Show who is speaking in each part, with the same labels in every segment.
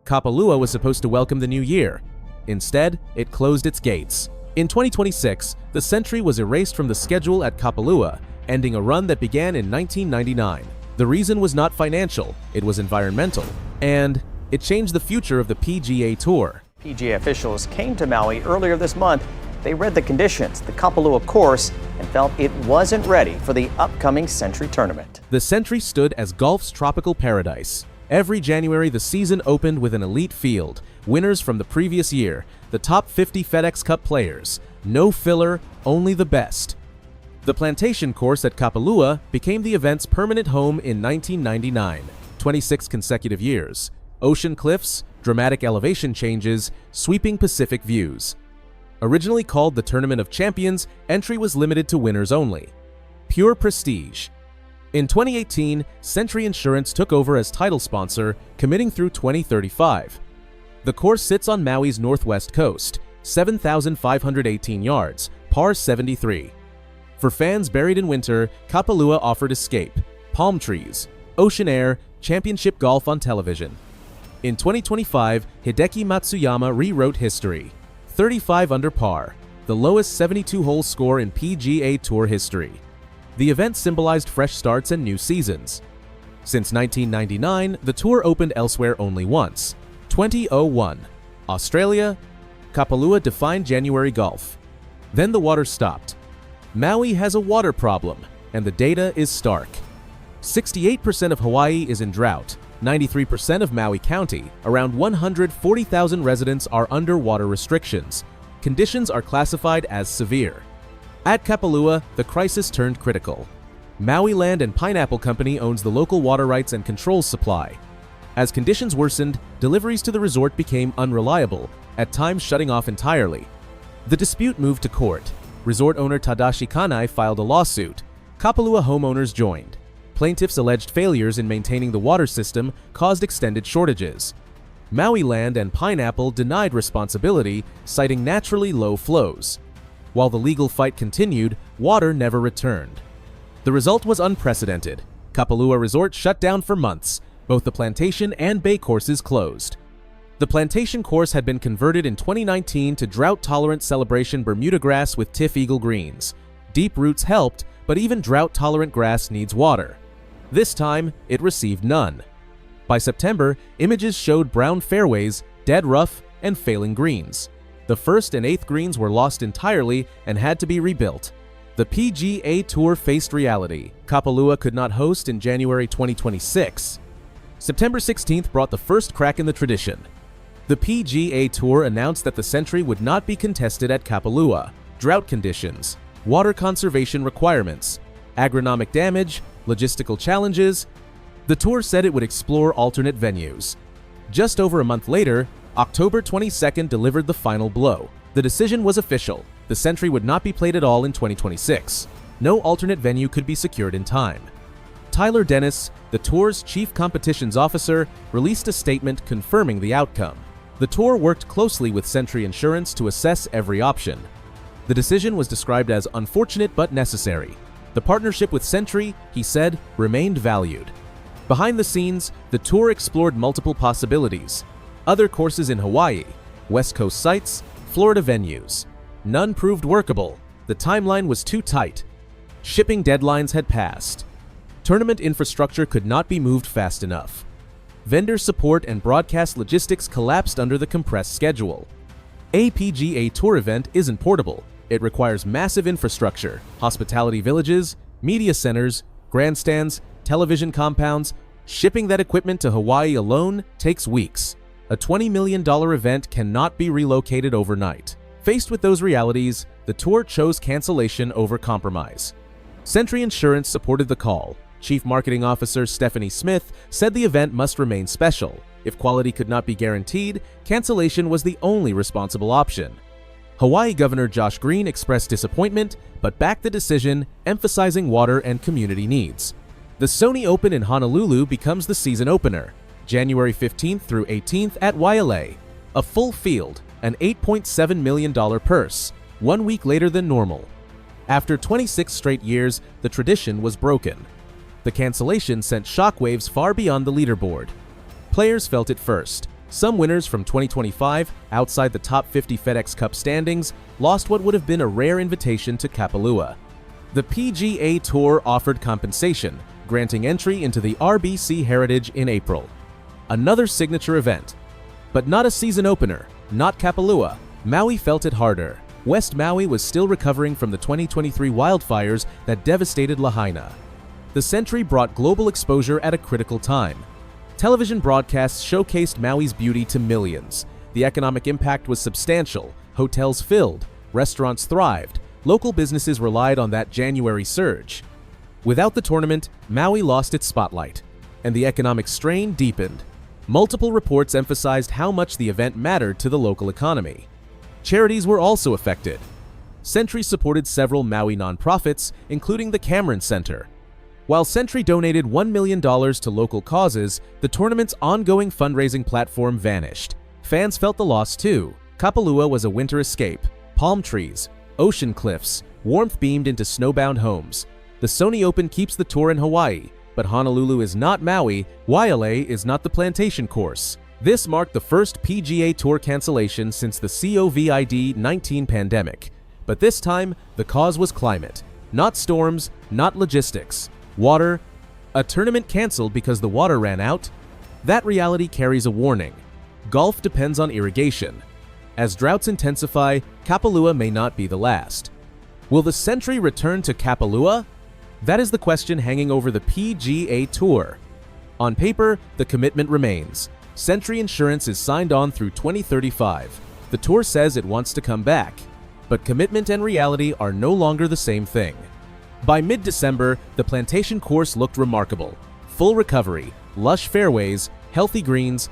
Speaker 1: Kapalua was supposed to welcome the new year. Instead, it closed its gates. In 2026, the Sentry was erased from the schedule at Kapalua, ending a run that began in 1999. The reason was not financial, it was environmental, and it changed the future of the PGA Tour.
Speaker 2: PGA officials came to Maui earlier this month. They read the conditions, the Kapalua course, and felt it wasn't ready for the upcoming Sentry Tournament.
Speaker 1: The Sentry stood as golf's tropical paradise. Every January, the season opened with an elite field, winners from the previous year, the top 50 FedEx Cup players. No filler, only the best. The Plantation course at Kapalua became the event's permanent home in 1999, 26 consecutive years. Ocean cliffs, dramatic elevation changes, sweeping Pacific views. Originally called the Tournament of Champions, entry was limited to winners only. Pure prestige. In 2018, Sentry Insurance took over as title sponsor, committing through 2035. The course sits on Maui's northwest coast, 7,518 yards, par 73. For fans buried in winter, Kapalua offered escape, palm trees, ocean air, championship golf on television. In 2025, Hideki Matsuyama rewrote history. 35 under par, the lowest 72-hole score in PGA Tour history. The event symbolized fresh starts and new seasons. Since 1999, the tour opened elsewhere only once. 2001, Australia, Kapalua defined January golf. Then the water stopped. Maui has a water problem, and the data is stark. 68% of Hawaii is in drought. 93% of Maui County, around 140,000 residents, are under water restrictions. Conditions are classified as severe. At Kapalua, the crisis turned critical. Maui Land and Pineapple Company owns the local water rights and controls supply. As conditions worsened, deliveries to the resort became unreliable, at times shutting off entirely. The dispute moved to court. Resort owner Tadashi Kanai filed a lawsuit. Kapalua homeowners joined. Plaintiffs alleged failures in maintaining the water system caused extended shortages. Maui Land and Pineapple denied responsibility, citing naturally low flows. While the legal fight continued, water never returned. The result was unprecedented. Kapalua Resort shut down for months. Both the Plantation and Bay courses closed. The Plantation course had been converted in 2019 to drought-tolerant celebration Bermuda grass with Tiff Eagle greens. Deep roots helped, but even drought-tolerant grass needs water. This time, it received none. By September, images showed brown fairways, dead rough, and failing greens. The first and eighth greens were lost entirely and had to be rebuilt. The PGA Tour faced reality. Kapalua could not host in January 2026. September 16th brought the first crack in the tradition. The PGA Tour announced that the Sentry would not be contested at Kapalua. Drought conditions, water conservation requirements, agronomic damage, logistical challenges. The tour said it would explore alternate venues. Just over a month later, October 22nd delivered the final blow. The decision was official. The Sentry would not be played at all in 2026. No alternate venue could be secured in time. Tyler Dennis, the tour's chief competitions officer, released a statement confirming the outcome. The tour worked closely with Sentry Insurance to assess every option. The decision was described as unfortunate but necessary. The partnership with Sentry, he said, remained valued. Behind the scenes, the tour explored multiple possibilities. Other courses in Hawaii, West Coast sites, Florida venues. None proved workable. The timeline was too tight. Shipping deadlines had passed. Tournament infrastructure could not be moved fast enough. Vendor support and broadcast logistics collapsed under the compressed schedule. A PGA Tour event isn't portable. It requires massive infrastructure, hospitality villages, media centers, grandstands, television compounds. Shipping that equipment to Hawaii alone takes weeks. A $20 million event cannot be relocated overnight. Faced with those realities, the tour chose cancellation over compromise. Sentry Insurance supported the call. Chief Marketing Officer Stephanie Smith said the event must remain special. If quality could not be guaranteed, cancellation was the only responsible option. Hawaii Governor Josh Green expressed disappointment, but backed the decision, emphasizing water and community needs. The Sony Open in Honolulu becomes the season opener, January 15th through 18th at Wailea. A full field, an $8.7 million purse, 1 week later than normal. After 26 straight years, the tradition was broken. The cancellation sent shockwaves far beyond the leaderboard. Players felt it first. Some winners from 2025, outside the top 50 FedEx Cup standings, lost what would have been a rare invitation to Kapalua. The PGA Tour offered compensation, granting entry into the RBC Heritage in April. Another signature event. But not a season opener, not Kapalua. Maui felt it harder. West Maui was still recovering from the 2023 wildfires that devastated Lahaina. The Sentry brought global exposure at a critical time. Television broadcasts showcased Maui's beauty to millions. The economic impact was substantial. Hotels filled, restaurants thrived, local businesses relied on that January surge. Without the tournament, Maui lost its spotlight, and the economic strain deepened. Multiple reports emphasized how much the event mattered to the local economy. Charities were also affected. Sentry supported several Maui nonprofits, including the Cameron Center. While Sentry donated $1 million to local causes, the tournament's ongoing fundraising platform vanished. Fans felt the loss too. Kapalua was a winter escape. Palm trees, ocean cliffs, warmth beamed into snowbound homes. The Sony Open keeps the tour in Hawaii, but Honolulu is not Maui, Wailea is not the plantation course. This marked the first PGA Tour cancellation since the COVID-19 pandemic. But this time, the cause was climate. Not storms, not logistics. Water. A tournament canceled because the water ran out? That reality carries a warning. Golf depends on irrigation. As droughts intensify, Kapalua may not be the last. Will the Sentry return to Kapalua? That is the question hanging over the PGA Tour. On paper, the commitment remains. Sentry Insurance is signed on through 2035. The tour says it wants to come back. But commitment and reality are no longer the same thing. By mid-December, the plantation course looked remarkable. Full recovery, lush fairways, healthy greens.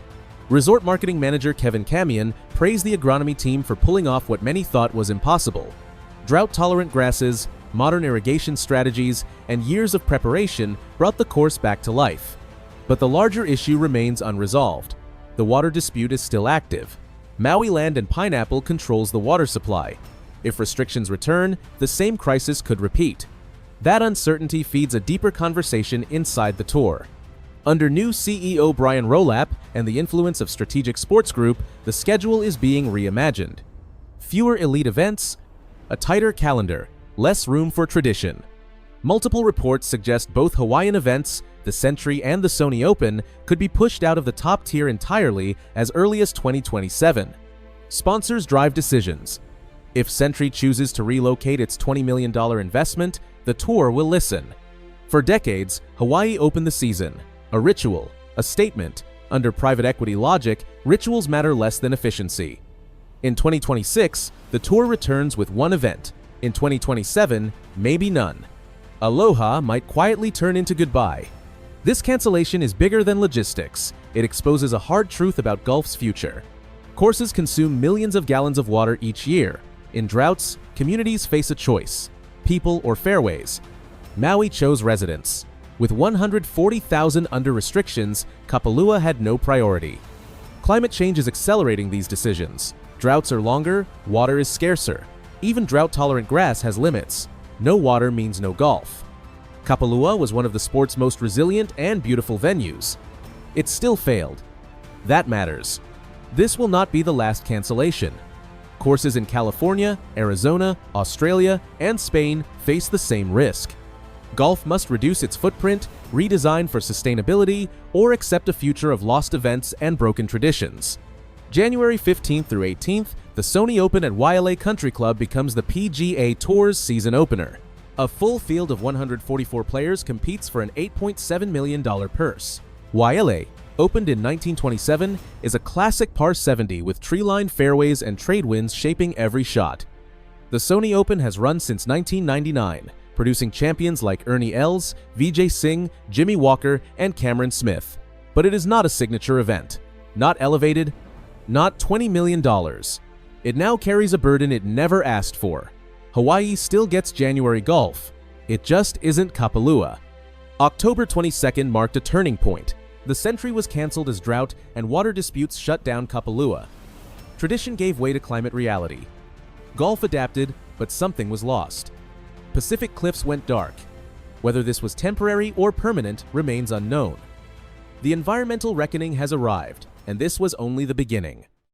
Speaker 1: Resort marketing manager Kevin Camion praised the agronomy team for pulling off what many thought was impossible. Drought-tolerant grasses, modern irrigation strategies, and years of preparation brought the course back to life. But the larger issue remains unresolved. The water dispute is still active. Maui Land and Pineapple controls the water supply. If restrictions return, the same crisis could repeat. That uncertainty feeds a deeper conversation inside the tour. Under new CEO Brian Rolap and the influence of Strategic Sports Group, the schedule is being reimagined. Fewer elite events, a tighter calendar, less room for tradition. Multiple reports suggest both Hawaiian events, the Sentry and the Sony Open, could be pushed out of the top tier entirely as early as 2027. Sponsors drive decisions. If Sentry chooses to relocate its $20 million investment, the tour will listen. For decades, Hawaii opened the season. A ritual, a statement. Under private equity logic, rituals matter less than efficiency. In 2026, the tour returns with one event. In 2027, maybe none. Aloha might quietly turn into goodbye. This cancellation is bigger than logistics. It exposes a hard truth about golf's future. Courses consume millions of gallons of water each year. In droughts, communities face a choice: people or fairways. Maui chose residents. With 140,000 under restrictions, Kapalua had no priority. Climate change is accelerating these decisions. Droughts are longer, water is scarcer. Even drought-tolerant grass has limits. No water means no golf. Kapalua was one of the sport's most resilient and beautiful venues. It still failed. That matters. This will not be the last cancellation. Courses in California, Arizona, Australia, and Spain face the same risk. Golf must reduce its footprint, redesign for sustainability, or accept a future of lost events and broken traditions. January 15th through 18th, the Sony Open at Wailea Country Club becomes the PGA Tour's season opener. A full field of 144 players competes for an $8.7 million purse. Wailea, opened in 1927, is a classic par 70 with tree-lined fairways and trade winds shaping every shot. The Sony Open has run since 1999, producing champions like Ernie Els, Vijay Singh, Jimmy Walker, and Cameron Smith. But it is not a signature event. Not elevated, not $20 million. It now carries a burden it never asked for. Hawaii still gets January golf. It just isn't Kapalua. October 22nd marked a turning point. The Sentry was canceled as drought and water disputes shut down Kapalua. Tradition gave way to climate reality. Golf adapted, but something was lost. Pacific Cliffs went dark. Whether this was temporary or permanent remains unknown. The environmental reckoning has arrived, and this was only the beginning.